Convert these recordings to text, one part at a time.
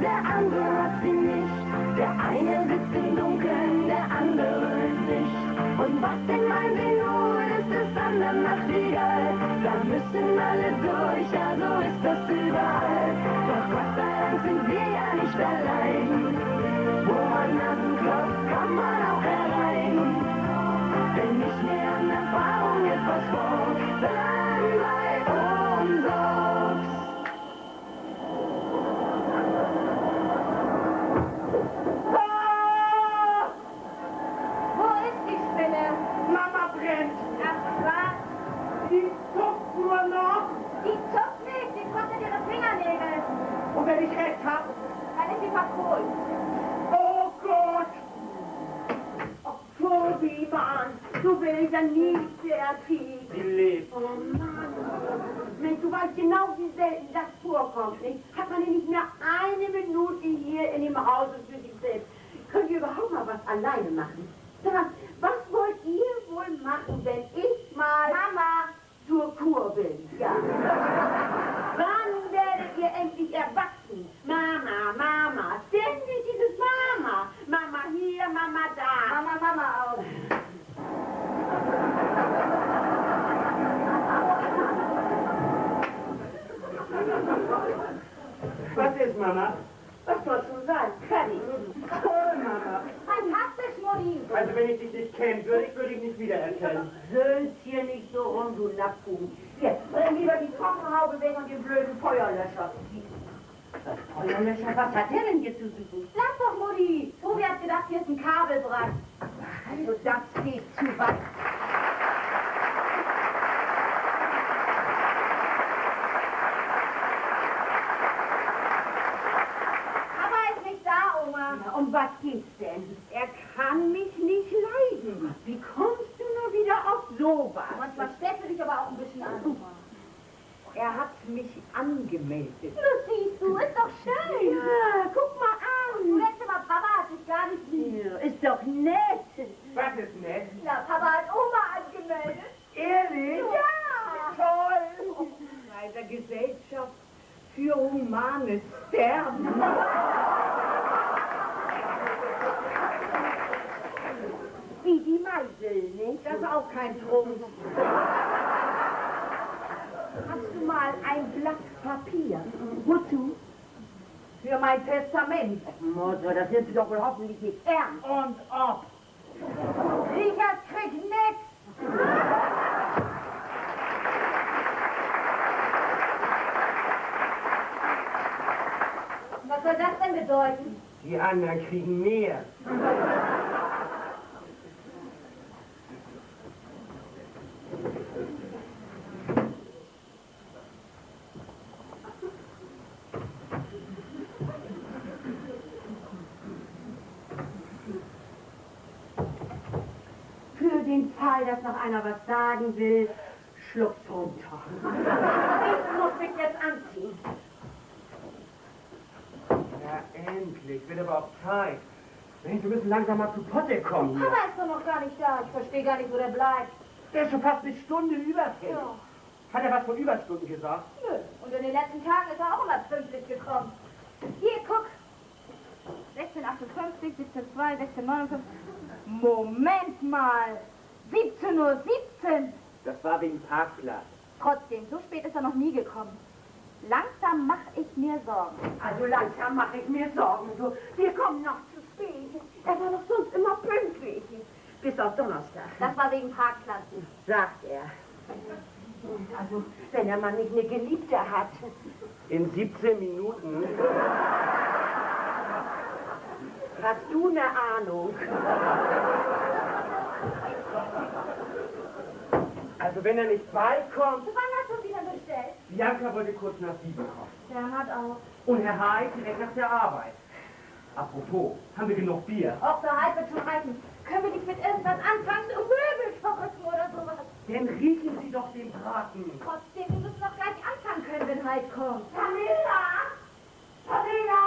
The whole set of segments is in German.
der andere hat sie nicht. Der eine sitzt im Dunkeln, der andere ist Licht. Und was den einen sie nur ist es anderen Nachtigall. Da müssen alle durch, ja so ist das überall. Doch Gott sei Dank sind wir ja nicht allein. Wo man anklopft, kann man auch erreichen. Wenn ich mir an Erfahrung etwas vor, dann bei uns aufs. Wo ist die Spinne? Mama brennt. Ach, was? Die zuckt nur noch. Die zuckt nicht, die kostet ihre Fingernägel. Und wenn ich recht hab, Dann ist sie verkohlt. oh Gott. Tobi, Mann, du willst ja nie sehr viel. Sie lebt. Oh Mann. Mensch, du weißt genau, wie selten das vorkommt, nicht? Hat man ja nicht mehr eine Minute hier in dem Haus für sich selbst. Könnt ihr überhaupt mal was alleine machen? Sag mal, was wollt ihr wohl machen, wenn ich mal Mama! zur Kur bin? Ja. Wann werdet ihr endlich erwachsen? Mama, Mama, ständig dieses Mama. Mama hier, Mama da. Mama auch. Was ist, Mama? Was sollst du sagen? Fertig. Toll, Mama. Fantastisch, Mutti. Also wenn ich dich nicht kennen würde, würde ich nicht wiedererkennen. Söhn's hier nicht so rum, du Lapphuhn. Hier, bring lieber die Trockenhaube weg und den blöden Feuerlöscher. Feuerlöscher, was hat der denn hier zu suchen? Lass doch, Mutti. Tobi hat gedacht, hier ist ein Kabelbrand. Also das geht zu weit. Papa ist nicht da, Oma. Na, um was geht's denn? Er kann mich nicht leiden. Wie kommst du nur wieder auf sowas? Manchmal stellst du dich aber auch ein bisschen an, Oma. Er hat mich angemeldet. Das siehst du, ist doch schön. Ja, guck mal Du an. denkst immer, Papa hat dich gar nicht lieb. Ja, ist doch nett. Was ist nett? Ja, Papa hat Oma angemeldet. Ehrlich? Ja. Toll. Bei der Gesellschaft für humanes Sterben. Wie die Meisel, nicht? Das ist auch kein Trost. Hast du mal ein Blatt Papier? Wozu? Für mein Testament. Mutter, das sind Sie doch wohl hoffentlich nicht ernst. Und ob. Richard kriegt nix. Was soll das denn bedeuten? Die anderen kriegen mehr. Für den Fall, dass noch einer was sagen will, schluck's runter. Ich muss mich jetzt anziehen. Ja, endlich. Wird aber auch Zeit. Mensch, wir müssen langsam mal zu Potte kommen hier. Papa ist doch noch gar nicht da. Ich verstehe gar nicht, wo der bleibt. Der ist schon fast eine Stunde überfällig. Ja. Hat er was von Überstunden gesagt? Nö. Und in den letzten Tagen ist er auch immer pünktlich gekommen. Hier, guck. 16:58, 17:02, 16:59. Moment mal. 17:17 Uhr. Das war wegen Parkplatz. Trotzdem, so spät ist er noch nie gekommen. Langsam mache ich mir Sorgen. Also langsam mache ich mir Sorgen. Du, wir kommen noch zu spät. Er war doch sonst immer pünktlich. Bis auf Donnerstag. Das war wegen Parkplatz. Sagt er. Also, wenn er mal nicht eine Geliebte hat. In 17 Minuten. Hast du eine Ahnung? Also wenn er nicht bald kommt. Wann hast du wieder bestellt? Bianca wollte kurz nach 7 kommen. Bernhard auch. Und Herr Haig direkt nach der Arbeit. Apropos, haben wir genug Bier? Auch für halb wird schon reichen. Können wir nicht mit irgendwas anfangen, so Möbel verrücken oder sowas? Dann riechen Sie doch den Braten. Trotzdem, wir müssen doch gleich anfangen können, wenn Halt kommt. Camilla! Camilla!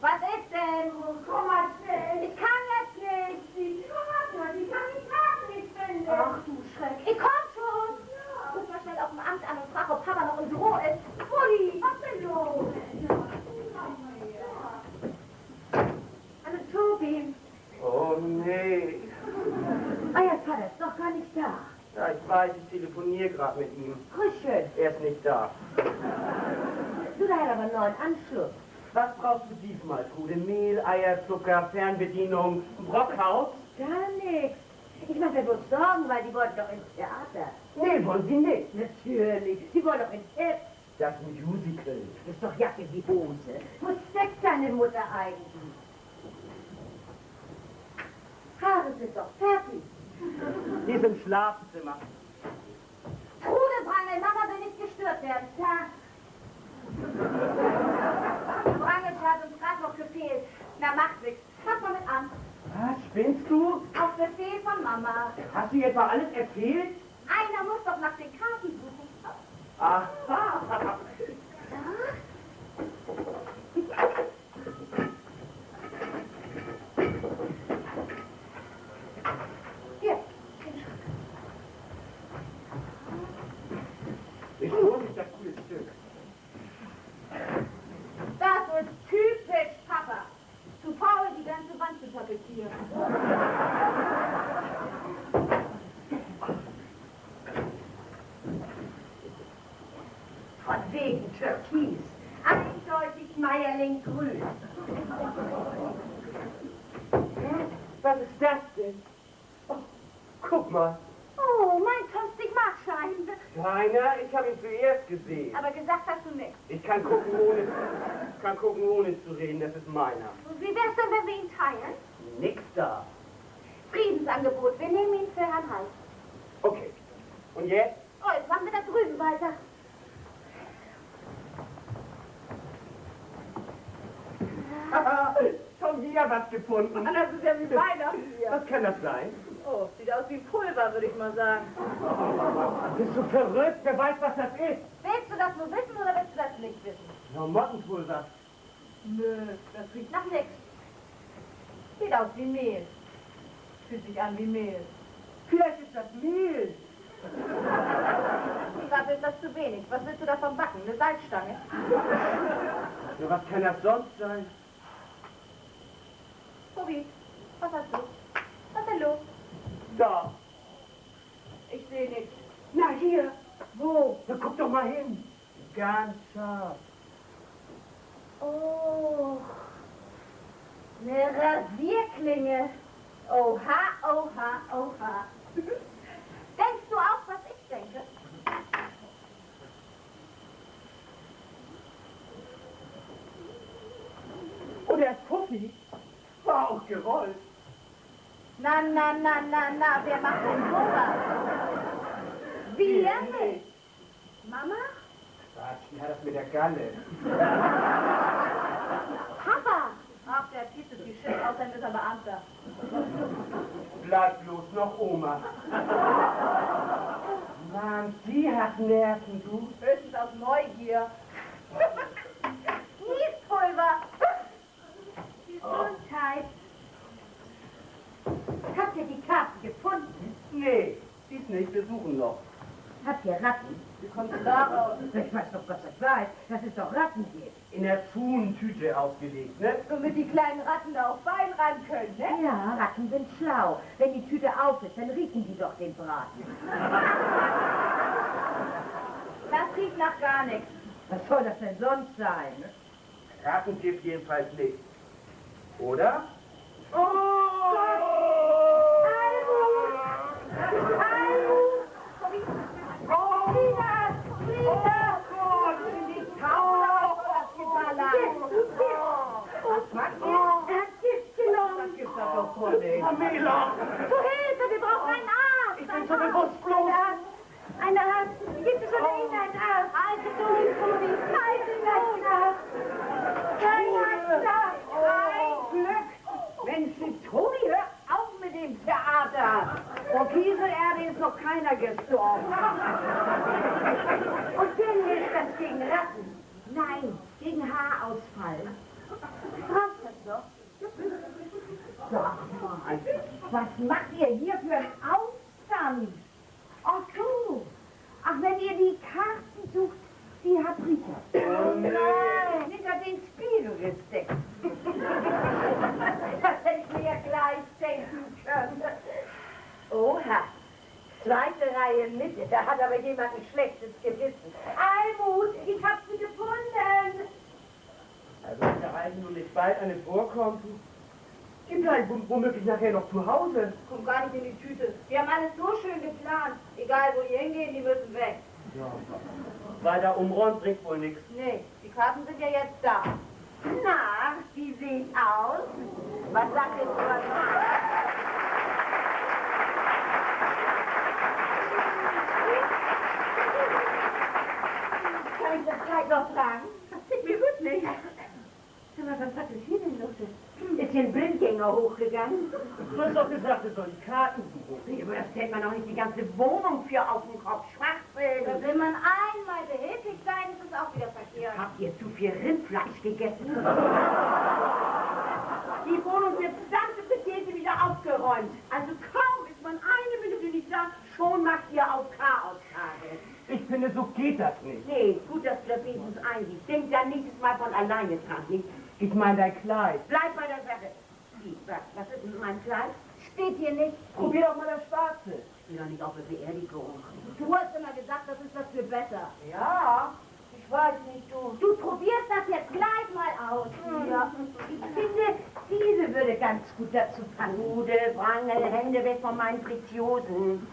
Was ist denn? Komm mal schnell! Ich kann jetzt nicht. Die Vater, die kann ich Karten nicht finden! Ach du Schreck. Ich komm schon. Ruf mal schnell auf dem Amt an und frag, ob Papa noch im Büro ist. Mutti, was denn los? telefoniere gerade mit ihm. Grüß schön. Er ist nicht da. Du, da hat aber einen neuen Anschluss. Was brauchst du diesmal, Trude? Mehl, Eier, Zucker, Fernbedienung, Brockhaus? Gar nichts. Ich mache mir bloß Sorgen, weil die wollten doch ins Theater. Nee, wollen Sie nicht. Natürlich. Die wollen doch ins Heft. Das Musical. Das ist doch Jacke wie Hose. Wo steckt deine Mutter eigentlich? Haare sind doch fertig. Die ist im Schlafzimmer. Trude, Brangel, Mama will nicht gestört werden. Ja. Brangel hat uns gerade noch gefehlt. Na, macht nichts. Pass mal mit an. Was, spinnst du? Auf Befehl von Mama. Hast du jetzt mal alles erzählt? Einer muss doch nach den Karten suchen. Aha. Hier. Ich hole mich das coole Stück. Das ist typisch Papa. Zu faul, die ganze Wand zu tapezieren. Von wegen Türkis. Eindeutig Meierling grün. Was ist das denn? Oh, guck mal. Oh, mein 50-Markschein. Kleiner, ich habe ihn zuerst gesehen. Aber gesagt hast du nichts. Ich kann gucken, ohne zu reden. Das ist meiner. Und wie wär's denn, wenn wir ihn teilen? Nix da. Friedensangebot. Wir nehmen ihn für Herrn Heiß. Okay. Und jetzt? Oh, jetzt machen wir da drüben weiter. Haha, schon wieder was gefunden. Das ist ja wie Weihnachten hier. Was kann das sein? Oh, sieht aus wie Pulver, würde ich mal sagen. Bist du verrückt? Wer weiß, was das ist? Willst du das nur wissen oder willst du das nicht wissen? Na, Mottenpulver. Nö, das riecht Nach nix. sieht aus wie Mehl. Fühlt sich an wie Mehl. Vielleicht ist das Mehl. Dafür ist das zu wenig. Was willst du davon backen? Eine Salzstange? Ja, was kann das sonst sein? Tobi, was hast du? Was ist denn los? Da. Ich sehe nichts. Na, hier. Wo? Na, guck doch mal hin. Ganz scharf. Oh, eine Rasierklinge. Oha, oha, oha. Denkst du auch, was ich denke? Oh, der ist Puffi. War auch gerollt. Na, wer macht denn sowas? Wir nicht. Mama? Quatsch, die hat das mit der Galle. Papa? Ach, der hat viel zu viel Schiss, außerdem ist er Beamter. Bleib bloß noch Oma. Mann, die hat Nerven, du. Höchstens aus Neugier. Niespulver. Gesundheit. Habt ihr die Karten gefunden? Nee, dies nicht, wir suchen noch. Habt ihr Ratten? Wie kommst du darauf? Ich weiß doch, was das weiß. Das ist doch Rattengift. In der Thun-Tüte ausgelegt, ne? Damit die kleinen Ratten da auf Bein ran können, ne? Ja, Ratten sind schlau. Wenn die Tüte auf ist, dann riechen die doch den Braten. Das riecht nach gar nichts. Was soll das denn sonst sein? Rattengift jedenfalls nicht. Oder? Oh! Was macht ihr? Er hat Gift genommen. Das gibt's doch vor nicht. Pamela! Zu Hilfe, wir brauchen einen Arzt. Ich bin so bewusstlos. Ein Arzt. Gibt es von Ihnen einen Arzt? Halte durch, Tobi. Halte durch. Ein Glück. Mensch, Tobi, hör auf mit dem Theater. Vor Kieselerde ist noch keiner gestorben. Und wen hilft das gegen Ratten? Nein, gegen Haarausfall. Braucht das doch? Sag mal, was macht ihr hier für einen Aufstand? Ach so, ach, wenn ihr die Karten sucht, die hat Rita. Oh nein, hinter den Spiegel gesteckt. Das hätte ich mir ja gleich denken können. Oha, zweite schreien mit. Da hat aber jemand ein schlechtes Gewissen. Almut, ich hab sie gefunden. Also wird der Reise nun nicht bald eine vorkommen? Die bleiben womöglich nachher noch zu Hause. Kommt gar nicht in die Tüte. Wir haben alles so schön geplant. Egal, wo die hingehen, die müssen weg. Ja. Weiter umräumt bringt wohl nichts. Nee, die Karten sind ja jetzt da. Na, wie sieht's aus? Was sagt ihr zu was? Kann ich das Kleid noch tragen? Das sieht mir gut nicht. Sag mal, was hat es hier denn los? Ist hier ein Blindgänger hochgegangen? Du hast doch gesagt, es soll die Karten suchen. Aber das stellt man auch nicht die ganze Wohnung für auf den Kopf. Schwachsinn. Da will man einmal behilflich sein, ist es auch wieder verkehrt. Habt ihr zu viel Rindfleisch gegessen? Die Wohnung wird samt Bekäse wieder aufgeräumt. Also kaum ist man eine Minute nicht da, schon macht ihr auf Chaos-Tage. Ich finde, so geht das nicht. Nee, gut, dass du das wenigstens einsiehst. Denk da nächstes Mal von alleine dran, nicht? Ich meine dein Kleid. Bleib bei der Sache. Wie, was ist mit meinem Kleid? Steht hier nicht. Probier doch mal das Schwarze. Ich bin doch nicht auf eine Beerdigung. Du hast immer gesagt, das ist was für besser. Ja, ich weiß nicht, du. Du probierst das jetzt gleich mal aus. Ja, ich finde, diese würde ganz gut dazu passen. Rude, Wrangel, Hände weg von meinen Preziosen.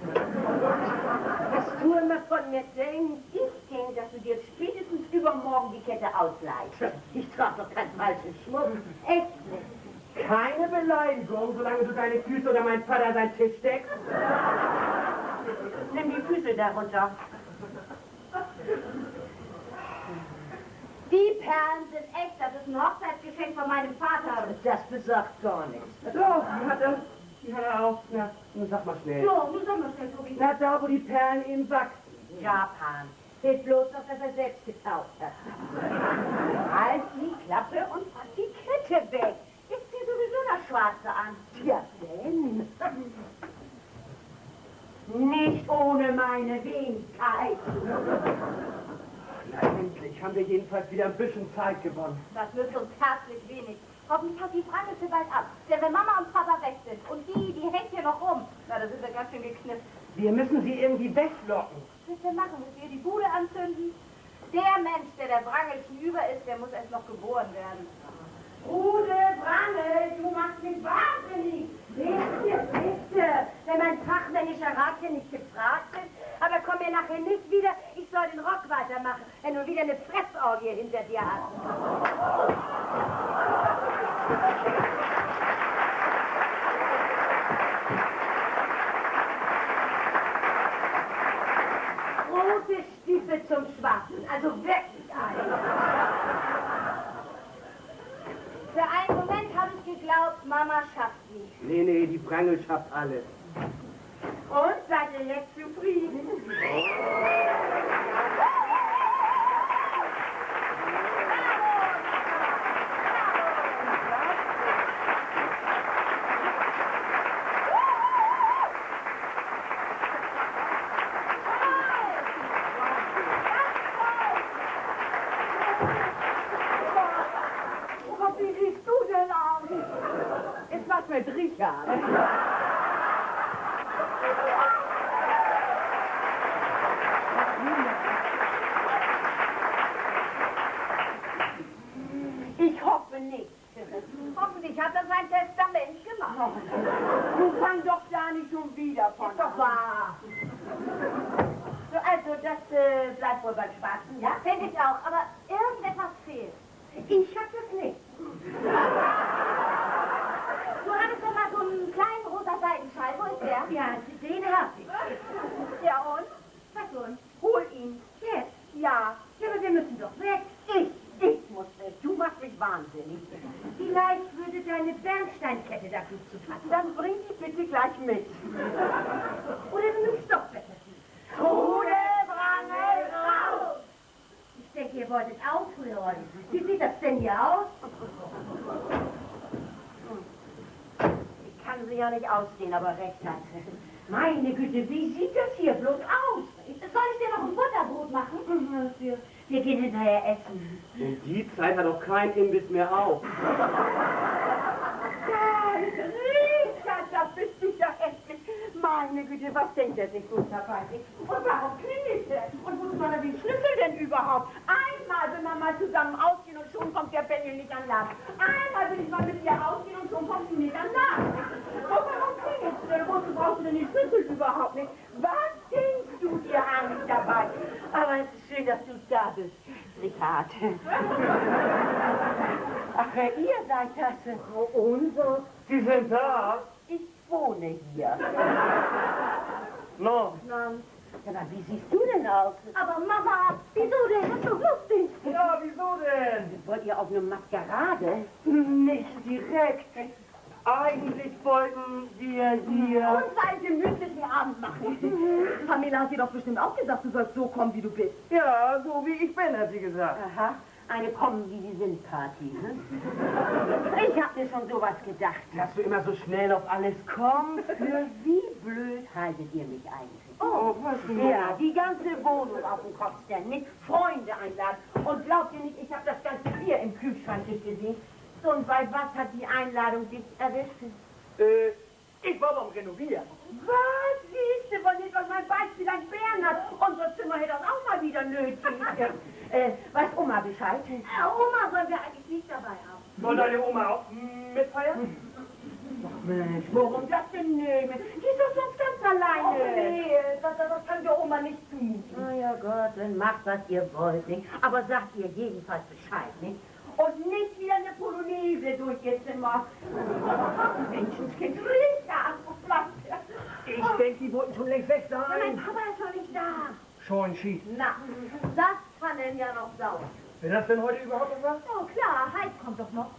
Was du immer von mir denkst, ich denke, dass du dir spätestens übermorgen die Kette ausleihst. Ich trage doch keinen falschen Schmuck. Echt nicht. Keine Beleidigung, solange du deine Füße oder mein Vater seinen Tisch deckst. Nimm die Füße darunter. Die Perlen sind echt, das ist ein Hochzeitsgeschenk von meinem Vater. Das besagt gar nichts. Doch, die hat er auch. Na, nun sag mal schnell. So, nun sag mal schnell, Tobi. Na, da, wo die Perlen eben wachsen. Japan. Seht bloß noch, dass er selbst getaucht hat. Halt die Klappe und pack die Kette weg. Jetzt zieh sowieso das Schwarze an. Ja, denn. Nicht ohne meine Wenigkeit. Na, endlich haben wir jedenfalls wieder ein bisschen Zeit gewonnen. Das nützt uns herzlich wenig. Hoffentlich hat die Franke bald ab. Denn wenn Mama und Papa weg sind und die hängt hier noch rum, na, das ist ja ganz schön geknipst. Wir müssen sie irgendwie weglocken. Was willst du machen? Willst du ihr die Bude anzünden? Der Mensch, der Wrangelchen über ist, der muss erst noch geboren werden. Rude, Wrangel, du machst mich wahnsinnig. Bitte. Wenn mein fachmännischer Rat hier nicht gefragt ist, aber komm mir nachher nicht wieder, ich soll den Rock weitermachen, wenn du wieder eine Fressorgie hinter dir hast. Rote Stiefel zum Schwarzen, also wirklich ein. Für einen Moment habe ich geglaubt, Mama schafft sie. Nee, die Wrangel schafft alles. Und seid ihr jetzt zufrieden? Wie siehst du denn aus? Ist was mit Richard. Ich hoffe nicht. Hoffentlich hat er sein Testament gemacht. Du fang doch da nicht schon wieder von. Ist doch wahr. So, also, das bleibt wohl beim Schwarzen, ja? Finde ich auch, aber irgendetwas fehlt. Ich hab das nicht. Du hattest doch mal so einen kleinen rosa Seidenschal. Wo ist der? Ja, den hab ich. Ja und? Was nun? Hol ihn. Jetzt? Ja. Ja, aber wir müssen doch weg. Ich muss weg. Du machst mich wahnsinnig. Vielleicht würde deine Bernsteinkette da gut zu passen. Dann bring die bitte gleich mit. Oder du nimmst doch besser die. Rude, Wrangel, raus! Ich denke, ihr wolltet aufräumen. Wie sieht das denn hier aus? Ich kann sie ja nicht ausstehen, aber recht hat. Meine Güte, wie sieht das hier bloß aus? Soll ich dir noch ein Butterbrot machen? Wir gehen hinterher essen. Und die Zeit hat auch kein Imbiss mehr auf. Richard, da bist du ja endlich. Meine Güte, was denkt er sich bloß dabei? Und warum klingelt er? Und wozu hat er den Schlüssel denn überhaupt? Einmal will man mal zusammen ausgehen und schon kommt der Bengel nicht an Land. Einmal will ich mal mit dir ausgehen und schon kommt sie nicht an Land. Und warum klingelst du denn? Wozu brauchst du denn den Schlüssel überhaupt nicht? Was denkst du dir eigentlich dabei? Aber es ist schön, dass du da bist, Richard. Ach, ihr seid das. Unser. Sie sind da? Ich wohne hier. No. Ja, aber wie siehst du denn aus? Aber Mama, wieso denn? Das ist doch lustig. Ja, wieso denn? Wollt ihr auf eine Maskerade? Nicht direkt. Eigentlich wollten wir hier... Und einen gemütlichen Abend machen. Pamela hat dir doch bestimmt auch gesagt, du sollst so kommen, wie du bist. Ja, so wie ich bin, hat sie gesagt. Aha, eine Kommen wie sie sind Party, hm? Ich hab mir schon sowas gedacht. Dass du immer so schnell auf alles kommst. Für wie blöd haltet ihr mich eigentlich? Oh, was denn? Ja, die ganze Wohnung auf dem Kopf stellen, mit Freunde einladen. Und glaubt ihr nicht, ich habe das ganze Bier im Kühlschrank gesehen? So, und bei was hat die Einladung dich erwischt? Ich war beim Renovieren. Was? Siehst du, wollt ihr doch mal Beispiel an Bernhard? Unser Zimmer hätte das auch mal wieder nötig. Weiß Oma Bescheid? Oma wollen wir eigentlich nicht dabei haben. Soll deine Oma auch mitfeiern? Mensch, warum das denn nehmen? Die ist doch sonst ganz alleine. Oh, nee, das kann der Oma nicht zumuten. Na ja Gott, dann macht, was ihr wollt, nicht? Aber sagt ihr jedenfalls Bescheid, nicht? Und nicht wieder eine Polonaise durch ihr Zimmer. Menschenskind, Richard, wo bleibt er? Ich denke, die wollten schon längst weg Mein sein. Papa ist noch nicht da. Schon schief. Na, das kann denn ja noch dauern. Will das denn heute überhaupt noch was? Oh klar, Heid kommt doch noch.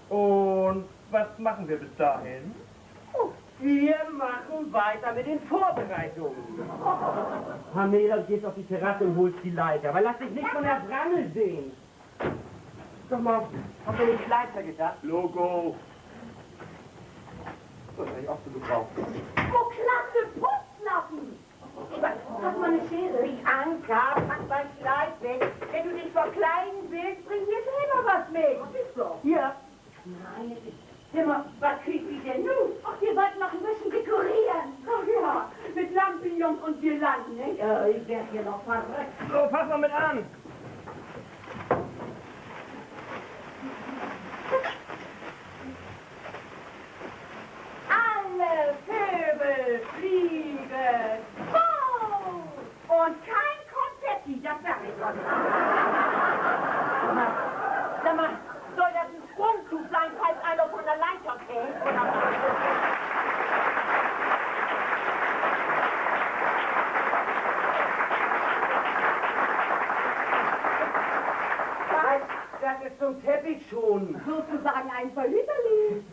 Und was machen wir bis dahin? Wir machen weiter mit den Vorbereitungen. Pamela, du gehst auf die Terrasse und holst die Leiter, weil lass dich nicht von der Brammel sehen. Sag mal, hast du nicht Leiter gedacht? Logo. Das hätte ich auch so gebraucht. Oh, klasse, Putzlappen. Hast du mal eine Schere? Anka, pack mein Kleid weg. Wenn du dich verkleiden willst, bring dir selber was mit. Was ist so? Hier. Nein, sag mal, was kriegt die denn nun? Ach, wir wollten noch ein bisschen dekorieren. Ach ja, mit Lampions und Girlanden, nicht? Ja, ich werde hier noch verrückt. So, pass mal mit an. Alle Vögel fliegen. Oh! Und kein Konfetti, das sag ich euch. Sag mal, soll das ein Sprungzug sein, falls einer von der Leiter fällt? Das ist zum Teppich schon. Sozusagen ein Verhüterli.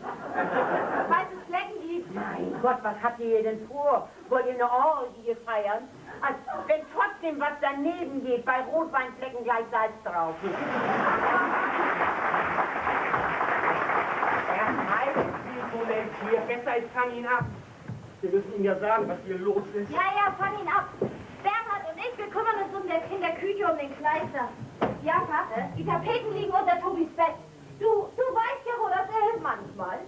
Falls es Flecken gibt. Mein Gott, was habt ihr denn vor? Wollt ihr eine Orgie feiern? Als wenn trotzdem was daneben geht, bei Rotweinflecken gleich Salz drauf. Moment hier. Besser, ich fang ihn ab. Wir müssen ihm ja sagen, was hier los ist. Ja, fang ihn ab. Bernhard und ich, wir kümmern uns in der Küche um den Kleister. Ja, Vater, die Tapeten liegen unter Tobis Bett. Du weißt ja, wo das ist manchmal.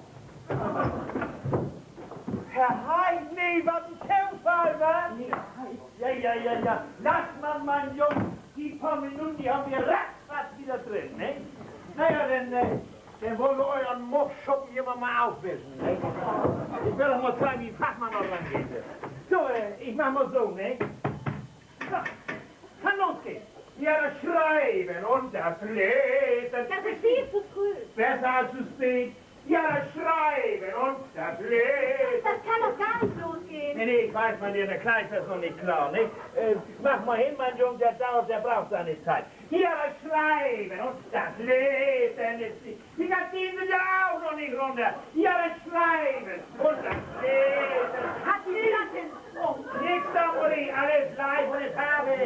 Herr Heid, nee, was ein Kämpfer, was? Ja. Lass mal, mein Junge. Die paar Minuten, die haben wir ratzfatz wieder drin, ne? Naja, dann wollen wir euren Muffschuppen hier mal aufwischen, ne? Ich will doch mal zeigen, wie Fachmann noch rangeht. So, ich mach mal so, ne? So, kann losgehen. Ja, das Schreiben und das Lesen. Das ist viel zu früh. Besser als zu spät. Ja, das Schreiben und das Lesen. Das kann doch gar nicht losgehen. Nee, ich weiß, man dir eine Kleinste ist noch nicht klar, nicht? Mach mal hin, mein Junge, der braucht seine Zeit. Hier das Schreiben und das Lesen ist nicht. Die Gardinen sind ja auch noch nicht runter. Hier das Schreiben und das Lesen. Hat die Latte ins Sprung. Nix da, Mutti, alles live und in Farbe.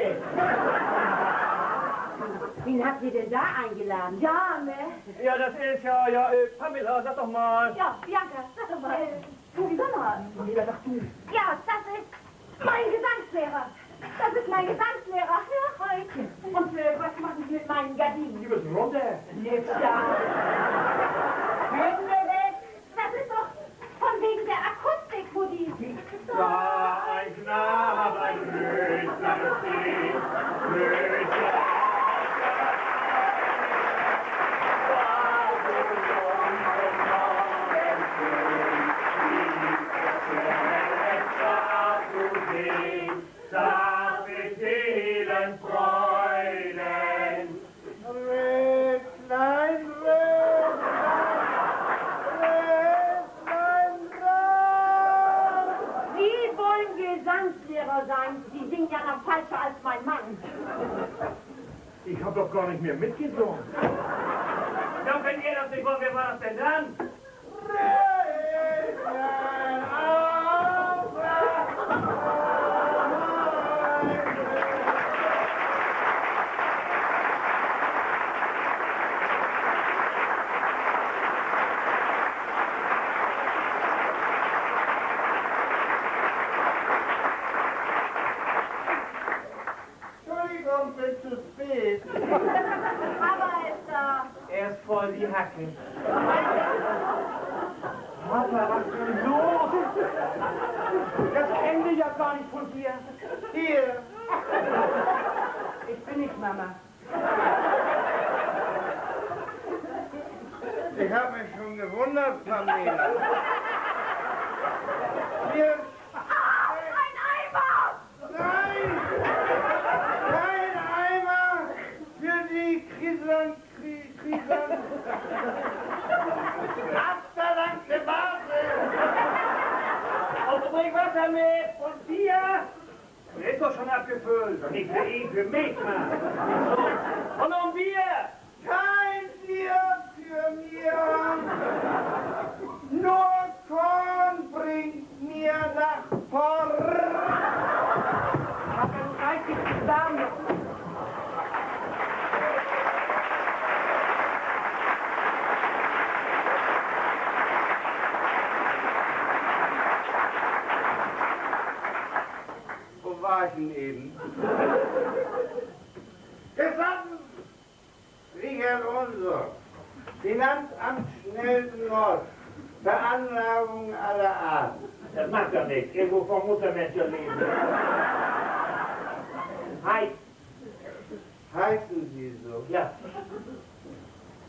Wen habt ihr denn da eingeladen? Ja, ne? Ja, das ist ja, Pamela, sag doch mal. Ja, Bianca, sag doch mal. Du, sag mal. Pamela, sag du. Ja, das ist mein Gesangslehrer. Das ist mein Gesangslehrer. Ja, heute. Und was machen Sie mit meinen Gardinen? Die müssen runter. Jetzt da. Hände weg. Das ist doch von wegen der Akustik, Mutti. Ja, nur sein. Sie singen ja noch falscher als mein Mann. Ich hab doch gar nicht mehr mitgesungen. Ja, wenn ihr das nicht wollt, wer war das denn dann? Entschuldigung, bin zu spät. Papa ist da. Er ist voll die Hacke. Papa, was ist denn los? Das kennen wir ja gar nicht von dir. Hier, Ich bin nicht Mama. ich habe mich schon gewundert, Pamela. Hier, Ein Eimer! nein! Kein Eimer für die Krisan. Abverlangte Ware! Und bring Wasser mit. Und Bier. Der ist doch schon abgefüllt. Nicht für ihn, für mich, Mann. Und noch ein Bier. Kein Bier für mir! Nur Korn bringt mir nach vorn! Papa, du reißt dich zusammen. Wo war ich denn eben? Gesamt! Richard Unsor, Finanzamt Schnelsen Nord, Veranlagung aller Art. Das macht ja nichts. Irgendwo vom Muttermensch leben. Hi. Heißen Sie so? Ja.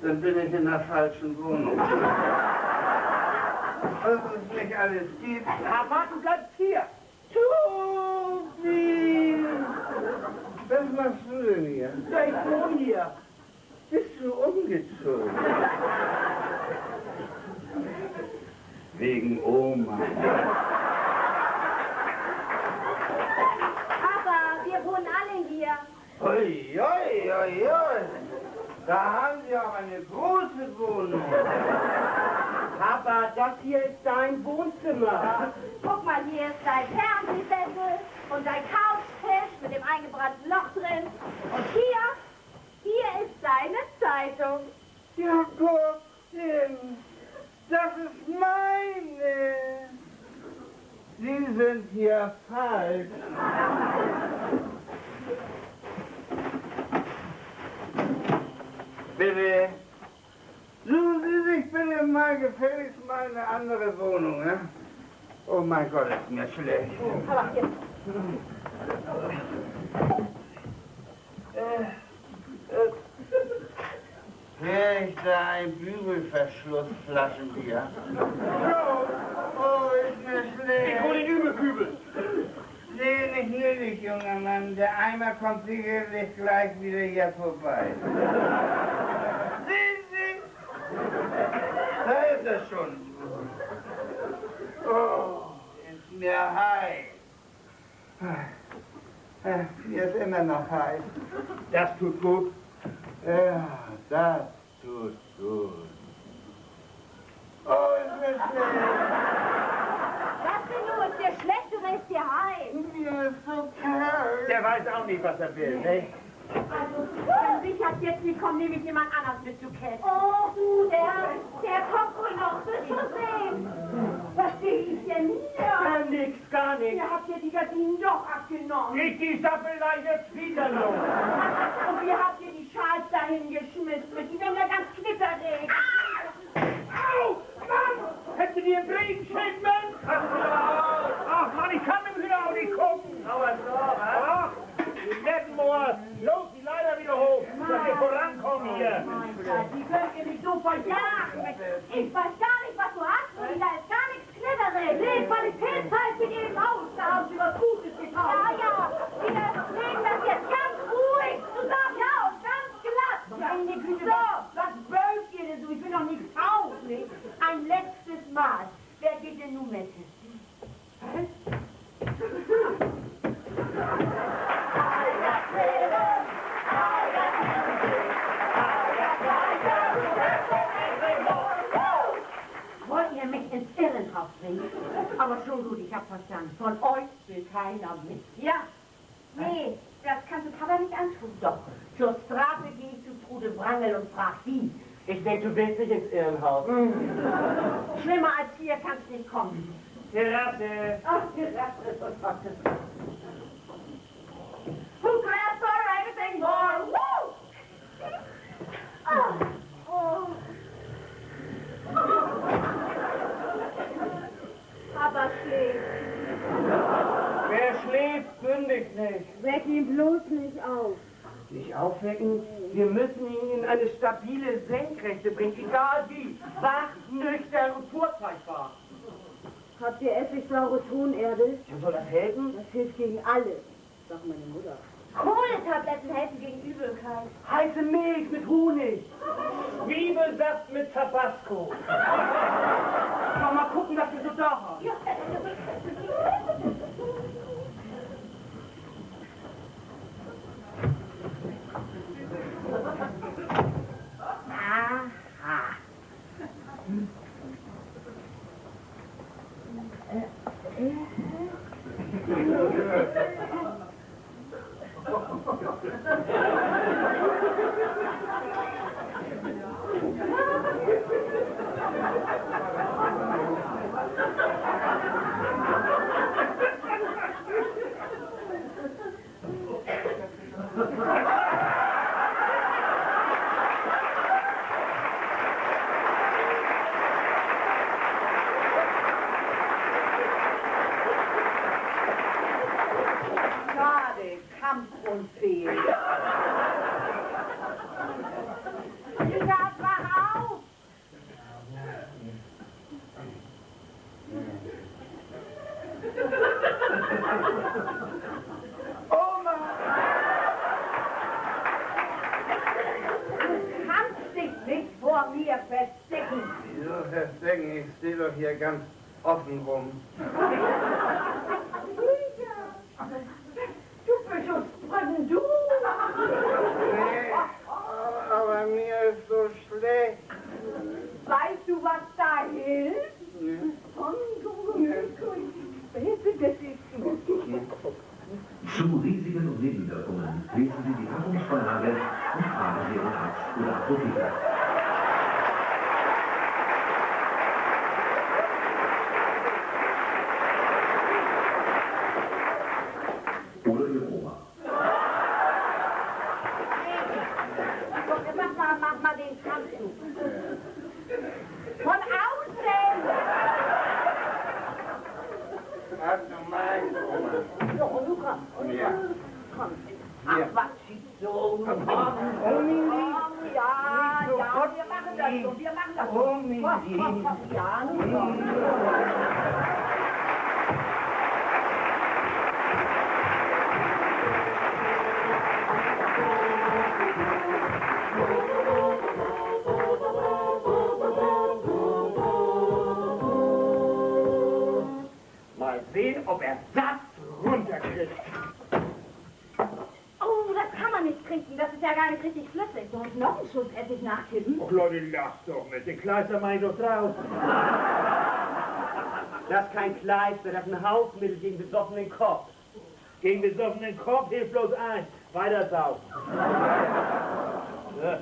Dann bin ich in der falschen Wohnung. Was es nicht alles gibt. Papa, du bleibst hier. Tobi! Was machst du denn hier? Ja, ich wohne hier. Bist du umgezogen? Wegen Oma. Papa, wir wohnen alle hier. Oi, oi, oi, oi. Da haben Sie auch eine große Wohnung. Papa, das hier ist dein Wohnzimmer. Guck mal, hier ist dein Fernsehsessel und dein Couchtisch mit dem eingebrannten Loch drin. Und hier ist deine Zeitung. Ja, guck hin. Das ist meine. Sie sind hier falsch. Bitte. Suchen Sie sich bitte mal gefälligst mal eine andere Wohnung, ne? Oh mein Gott, ist mir schlecht. Aber jetzt. Wäre ich da ein Bügelverschluss Flaschenbier? Oh, ist mir schlecht. Ich hole den Übelkübel. Nee, nicht nötig, junger Mann. Der Eimer kommt sicherlich gleich wieder hier vorbei. Sehen Sie? Da ist er schon. Oh, ist mir heiß. Mir ist immer noch heiß. Das tut gut. Ja, das tut gut. Oh, ist mir schlecht. Was denn nur? Ist dir schlecht oder ist dir heiß? Mir ist so kalt. Der weiß auch nicht, was er will, ne? Also, wenn ich jetzt nicht komme, nehme ich jemand anders mit zu Cat. Oh, du, der kommt wohl noch. Wirst schon sehen. Was sehe ich denn hier? Gar nix, gar nix. Ihr habt ja die Gardinen doch abgenommen. Nicht die Sappelei jetzt wieder los. Und ihr habt ihr die Schals dahin geschmissen. Die werden ja ganz knitterig. Au! Mann! Hätte dir einen Brief schicken müssen? Ach Mann, ich kann im Hühner auch nicht gucken. Aber so, was? Die Nettenmoor. Los, die Leiter wieder hoch, dass wir vorankommen hier. Die könnt ihr nicht so verjagen. Ich weiß gar nicht, was du hast, und da ist gar nichts Cleveres. Nee, Qualitätshaltig eben aus. Da haben sie was Gutes gekauft. Ja, wir legen das jetzt ganz ruhig zusammen. Ja, und ganz glatt. Meine Güte, So. was bölkt ihr denn so? Ich bin doch nicht auf, nicht? Ein letztes Mal. Wer geht denn nun mit? nicht? Aber schon gut, ich hab verstanden. Von euch will keiner mit. Ja? Nee, das kannst du Papa nicht antun. Doch. Zur Strafe geh ich zu Trude Wrangel und frag die. Ich denke, du willst nicht ins Irrenhaus. Schlimmer als hier kannst nicht kommen. Terrasse. Ach, Terrasse, oh Gott. Who grabs for anything more? Woo! Oh. Oh. Papa schläft. Wer schläft, sündigt nicht. Weck ihn bloß nicht auf. Nicht aufwecken? Wir müssen ihn in eine stabile Senkrechte bringen, egal wie. Wach, nüchtern und vorzeigbar. Habt ihr essigsaure Tonerde? Ja, soll das helfen? Das hilft gegen alles, sagt meine Mutter. Kohletabletten helfen gegen Übelkeit. Heiße Milch mit Honig. Zwiebelsaft mit Tabasco. Schau mal gucken, was wir so da haben. Aha. Schade, kampfunfähig. Richard, wach auf! Oma! Du kannst dich nicht vor mir verstecken. Wieso verstecken? Ich stehe doch hier ganz offen rum. Du Bischofsbrünnen, du! Nee, aber mir ist so schlecht. Weißt du, was da hilft? Zu Risiken und Nebenwirkungen lesen Sie die Packungsbeilage und fragen Sie Ihren Arzt oder Apotheker. Oder Ihr Oma. Mach mal den Kampf zu. Von außen! Hast du mal? So, und du komm. Ja. Komm. Ach, was schießt so? Komm, ja, wir machen das so, wir machen das so. Komm, ja, nun komm. Mal sehen, ob er das runterkriegt. Oh, das kann man nicht trinken. Das ist ja gar nicht richtig flüssig. Du musst noch einen Schuss Essig nachkippen. Och Leute, lacht doch mit. Den Kleister mach ich doch draußen. Das ist kein Kleister, das ist ein Hausmittel gegen besoffenen Kopf. Gegen besoffenen Kopf hilft bloß eins. Weiter saufen. Ja.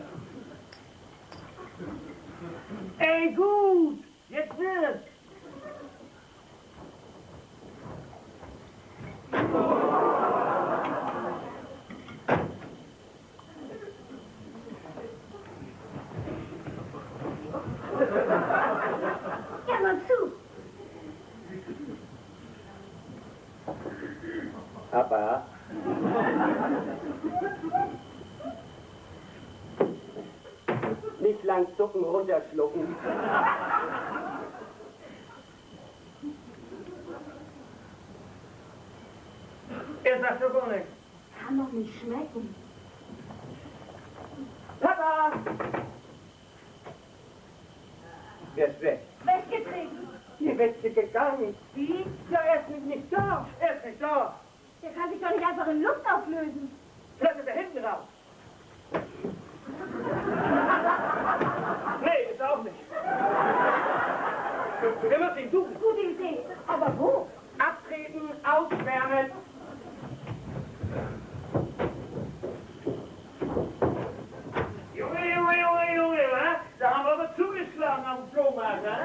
Ey, gut. Jetzt wird's. Ja, mal zu. Papa. Nicht lang zucken, runterschlucken. Er sagt doch gar nichts. Kann doch nicht schmecken. Papa! Er ist weg. Weggetreten. Hier wird sie gegangen. Wie? Ja, er ist nicht da. Er ist nicht da. Der kann sich doch nicht einfach in Luft auflösen. Vielleicht ist er hinten raus. Nee, ist er auch nicht. Wir müssen ihn suchen. Gute Idee. Aber wo? Abtreten, ausschwärmen. Junge, wa? Da haben wir aber zugeschlagen am Flohmarkt, wa?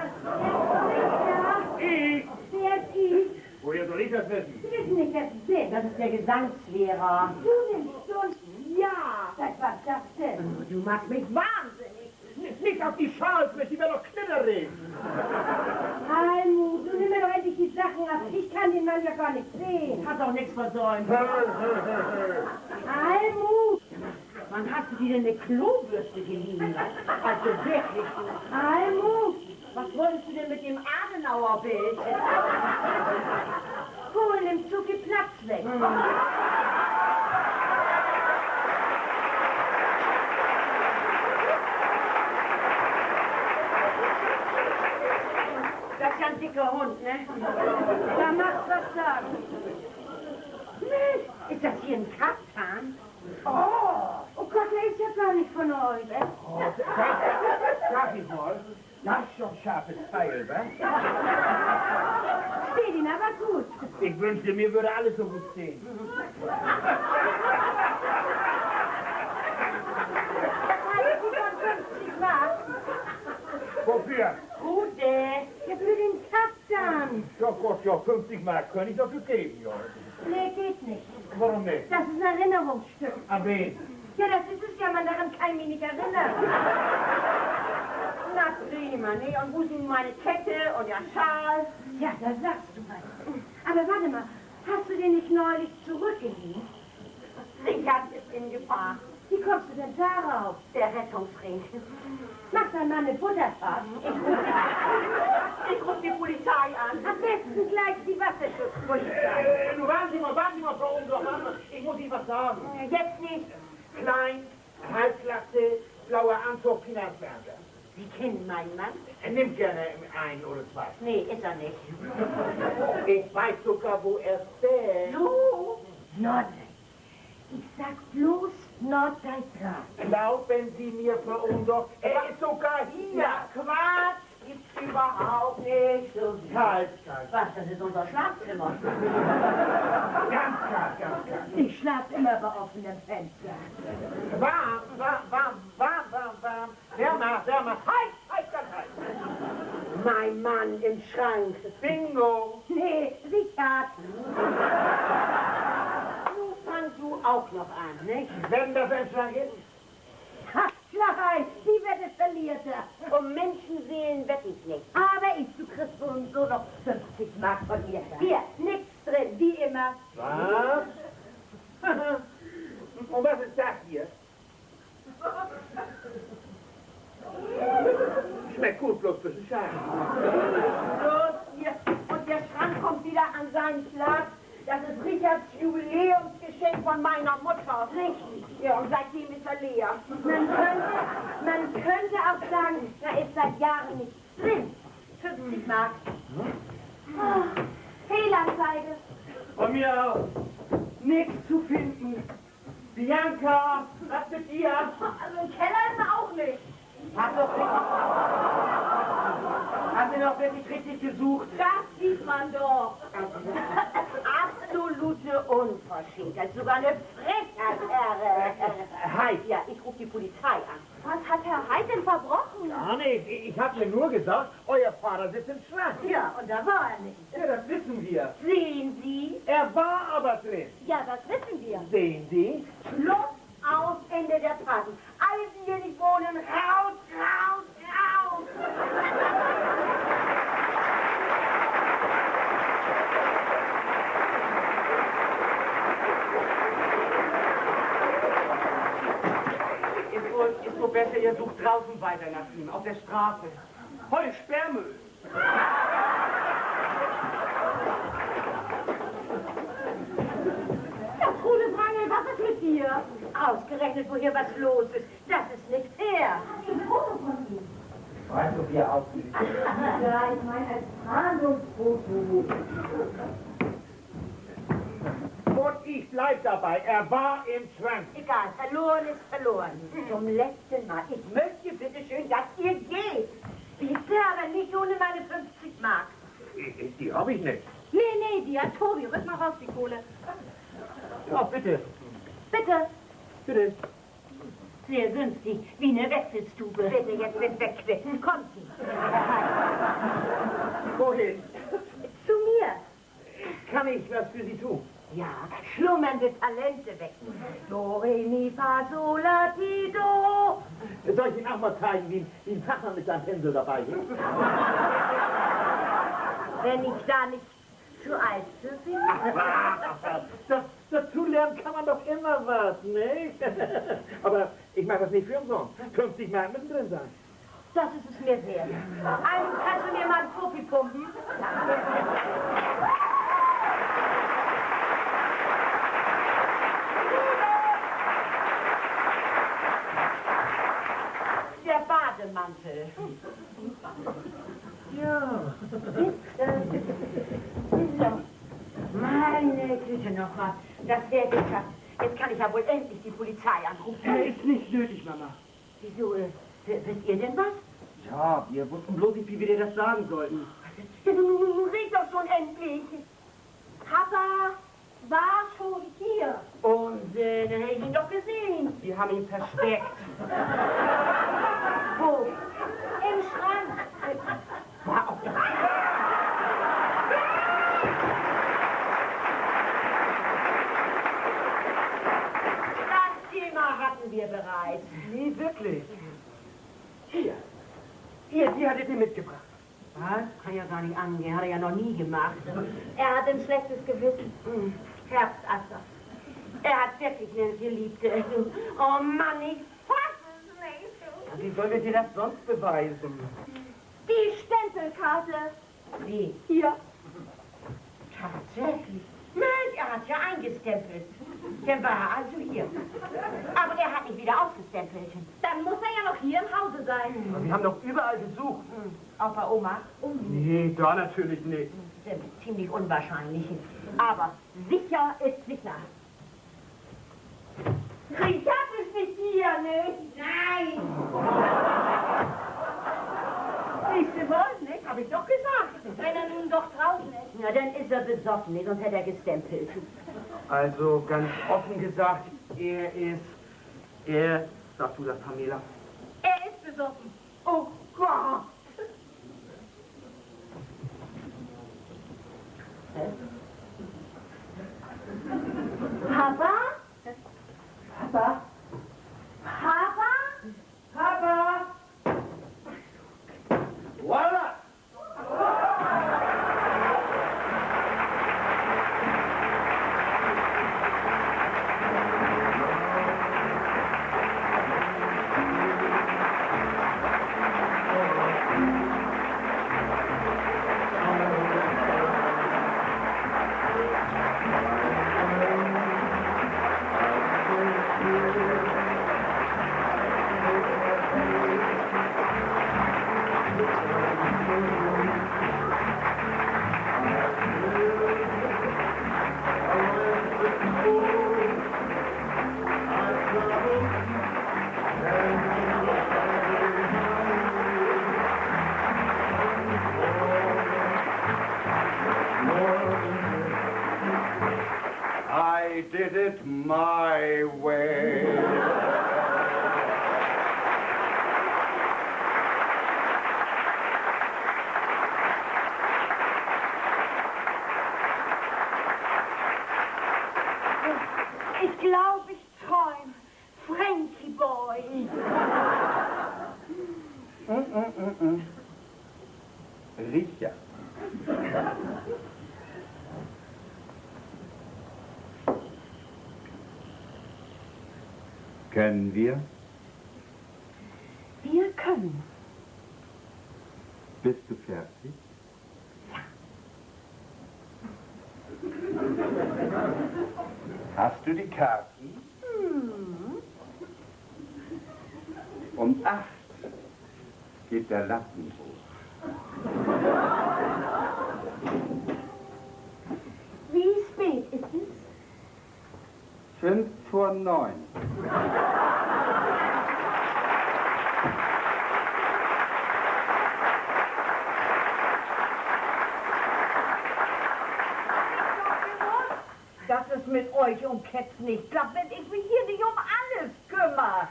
Ich? Wer ist ich? Woher soll ich das wissen? Sie wissen nicht, wer es ist. Das ist der Gesangslehrer. Du nimmst Stunden. Ja. Seit was das denn? Du machst mich wahnsinnig. Nicht auf die Schals, die werden doch knitterig. Almut, du nimm mir doch endlich die Sachen ab. Ich kann den Mann ja gar nicht sehen. Hat auch nichts versäumt. Almut! Wann hast du dir denn eine Klobürste geliehen? Also wirklich. Almut! Was wolltest du denn mit dem Adenauer-Bild? Kohl im Zug die Platz weg. Das ist ja ein dicker Hund, ne? Da machst was sagen. Mensch, ist das hier ein Kaptan? Oh Gott, der ist ja gar nicht von euch. Oh, sag ich mal, das ist doch ein scharfes Teil, wa? Steht ihn aber gut. Ich wünschte, mir würde alles so gut stehen. Halten Sie von 50 Mark. Wofür? Gute. Ja, für den Kaptan. Ja Gott, ja, 50 Mark könnte ich dafür geben, ja. Nee, geht nicht. Warum nicht? Das ist ein Erinnerungsstück. An wen? Ja, das ist es ja, man daran kein wenig erinnert. Na prima, ne? Und wo sind meine Kette und der Schal? Ja, da sagst du was. Aber warte mal, hast du den nicht neulich zurückgeliehen? Richard ist in Gefahr. Wie kommst du denn darauf? Der Rettungsring. Mach dein Mann eine Butterfahrt. Ich ruf die Polizei an. Am besten gleich die Wasserschutzpolizei. Nun warten Sie mal, Frau Umdorf. Ich muss Ihnen was sagen. Jetzt nicht. Klein, Halbklasse, blauer Anzug, Finanzbeamter. Sie kennen meinen Mann? Er nimmt gerne ein oder zwei. Nee, ist er nicht. Ich weiß sogar, wo er steht. So? Norddeich. Ich sag bloß Norddeich-Grad. Glauben Sie mir, Frau Umdorf, er ist sogar hier. Ja, Quatsch. Gibt's überhaupt nicht. So Kalt. Was, das ist unser Schlafzimmer. Ganz kalt. Ich schlaf immer bei offenem Fenster. Warm. Wärmer. Heiß, ganz heiß. Mein Mann im Schrank. Bingo. Nee, Richard. Nun fangst du auch noch an, nicht? Wenn das ein Schlag ist. Ha, Schlag ein, die Wette verliert er. Um Menschenseelen wette ich nicht. Aber du kriegst so und so noch 50 Mark von mir. Hier, nichts drin, wie immer. Was? Und was ist das hier? Schmeckt gut, bloß ein bisschen scharf. Los, hier. Und der Schrank kommt wieder an seinen Platz. Das ist Richards Jubiläumsgeschenk von meiner Mutter. Richtig. Ja, und seitdem ist er leer. Man könnte auch sagen, da ist seit Jahren nichts drin. 50 Mark. Oh, Fehlanzeige. Von mir aus. Nichts zu finden. Bianca, was mit ihr? Also im Keller ist er auch nicht. Haben Sie noch wirklich richtig gesucht? Das sieht man doch. Absolute Unverschämtheit. Sogar eine Frechheit, Herr. Heid. Ja, ich rufe die Polizei an. Was hat Herr Heid denn verbrochen? Ja, nee, ich hab mir nur gesagt, euer Vater sitzt im Schrank. Ja, und da war er nicht. Ja, das wissen wir. Sehen Sie? Er war aber drin. Ja, das wissen wir. Sehen Sie? Schluss, aus, Ende der Party. Alle, die hier nicht wohnen, raus, raus, raus. Ist wohl besser, ihr sucht draußen weiter nach ihm, auf der Straße. Heu, Sperrmüll. Ja, Trude Wrangel, was ist mit dir? Ausgerechnet, wo hier was los ist. Das ist nicht fair. Ein Foto von ihm. Weißt du, wie er aussieht? Ja, ich meine als Fahndungsfoto. Und ich bleib dabei, er war im Schrank. Egal, verloren ist verloren. Zum letzten Mal. Ich möchte bitte schön, dass ihr geht. Bitte, aber nicht ohne meine 50 Mark. Die habe ich nicht. Nee, die hat Tobi. Rück mal raus, die Kohle. Ja, bitte. Bitte. Bitte. Sehr günstig, wie eine Wechselstube. Bitte, jetzt wird wegquicken. Kommt sie. Wohin? Zu mir. Kann ich was für Sie tun? Ja, schlummernde Talente wecken. Do, re, mi, fa, sol, la, ti, do. Soll ich Ihnen auch mal zeigen, wie ein Fachmann mit seinem Pinsel dabei ist? Wenn ich da nicht zu alt für bin. Dazu lernen kann man doch immer was, nicht? Aber ich mache das nicht für umsonst. 50 Mark müssen drin sein. Das ist es mir wert. Kannst du mir mal einen Profi pumpen? Der Bademantel. Ja. So. Meine Güte noch was. Das wäre geschafft. Jetzt kann ich ja wohl endlich die Polizei anrufen. Ist nicht nötig, Mama. Wieso? Wisst ihr denn was? Ja, wir wussten bloß nicht, wie wir dir das sagen sollten. Ja, nun red doch schon endlich. Papa war schon hier. Und dann hätte ich ihn doch gesehen. Wir haben ihn versteckt. Wo? Im Schrank. Wow. Das Thema hatten wir bereits. Nee, wirklich. Hier, die hat er dir mitgebracht. Was? Kann ja gar nicht angehen. Hat er ja noch nie gemacht. Er hat ein schlechtes Gewissen. Herbstafter. Er hat wirklich eine Geliebte. Oh Mann, ich fass es nicht. Wie sollen wir dir das sonst beweisen? Die Stempelkarte. Wie? Hier. Tatsächlich. Mensch, er hat ja eingestempelt. Dann war er also hier. Aber er hat nicht wieder ausgestempelt. Dann muss er ja noch hier im Hause sein. Wir haben doch überall gesucht. Auch bei Oma? Nee, da natürlich nicht. Das ist ziemlich unwahrscheinlich. Aber sicher ist sicher. Ich hab es nicht hier, nicht? Nein! Nicht gewollt, nicht? Hab ich doch gesagt. Wenn er nun doch draußen ist. Na, dann ist er besoffen, nicht? Sonst hätte er gestempelt. Also ganz offen gesagt, sagst du das, Pamela? Er ist besoffen. Oh Gott! Papa? Papa? Papa? Papa? Voila! I did it my way. Ich glaube, ich träume. Frankie Boy. Richa. Können wir? Wir können. Bist du fertig? Hast du die Karten? Um 8 geht der Lappen hoch. Wie spät ist es? 5 vor 9. es mit euch und Cats nicht klappt, wenn ich mich hier nicht um alles kümmere.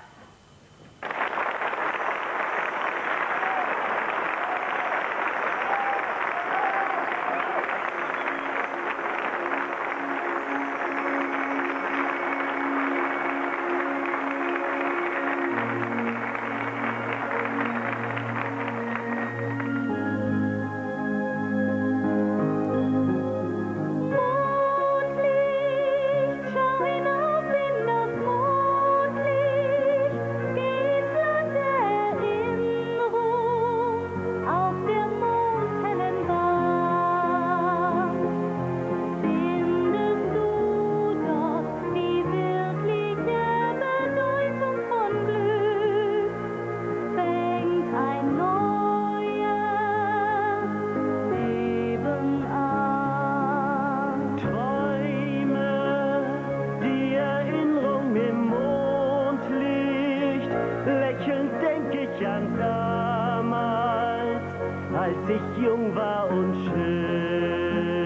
Als ich jung war und schön.